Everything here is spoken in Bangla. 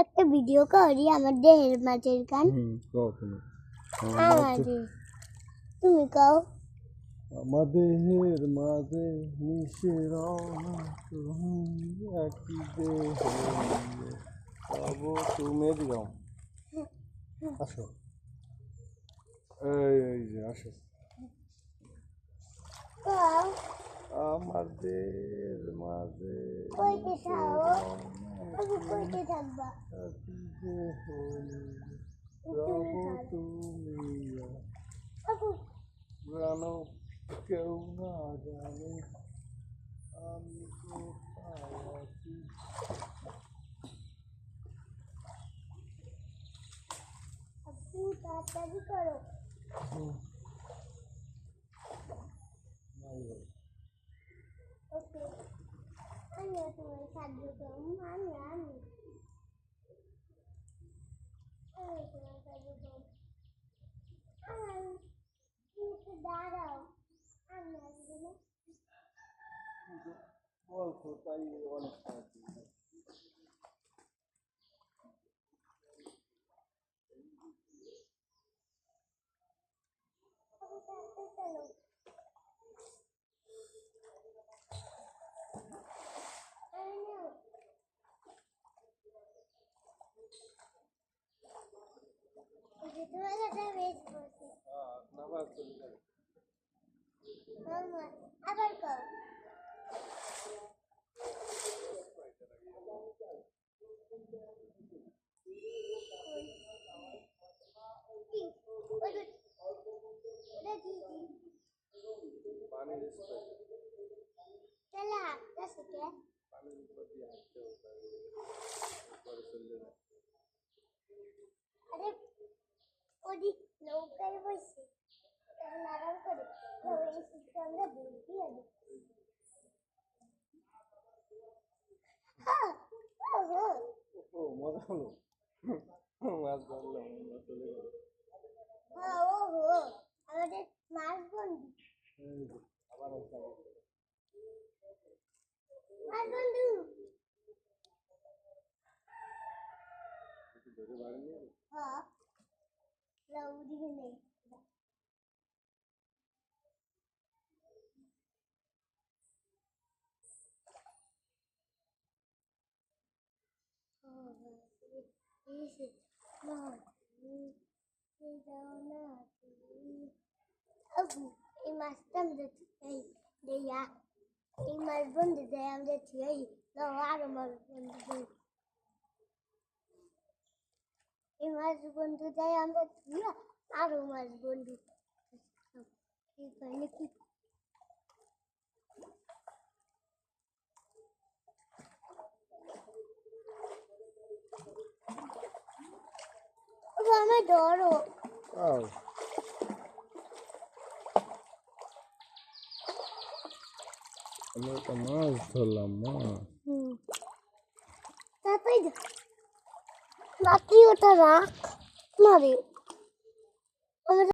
একটা ভিডিও করি আমার দেহের মাঝের গান। তুমি কও আমার দেহের মাঝে মিশে রওনা তুমি একই দেহে তবু তুমি দিও আসো এই যে আসো কও আমার দেহের মাঝে কইতে চাও আমি কইতে থাকবা একই দেহে তবু তুমি জানো কেউ না জানে আমি কোথায় আছি আপু তাড়াতাড়ি করো। ওকে আমি তোমার সাহায্য করবো আমি তোমার সাহায্য করবো তুমি দাঁড়াও আমি আসবো না বলছো তাই অনেক আপু তাড়াতাড়ি চলো তোমার একটা বেশ বসে আবার কর चला कैसे क्या अरे ओडी लोग कर वैसे नाराज करे तो इस सिस्टम में बिल्कुल है हाँ हाँ ও মজা হলো মাছ ধরলাম চলে গেল हाँ वो हो हमारे मार्च बंदू আবার मार्च बंदू ধরে বাড়ি নিয়ে हाँ लाउडी में नहीं Abu, imastam da tsayi da ya, imalbun da zayam da tsayi da wara malbun da zai. Imalbun da zayam da tsayi wara malbun da zai. আমি ধরো আমরা তো মাছ ধরলাম মাছ তারপরে বাকি ওটা রাখ মারে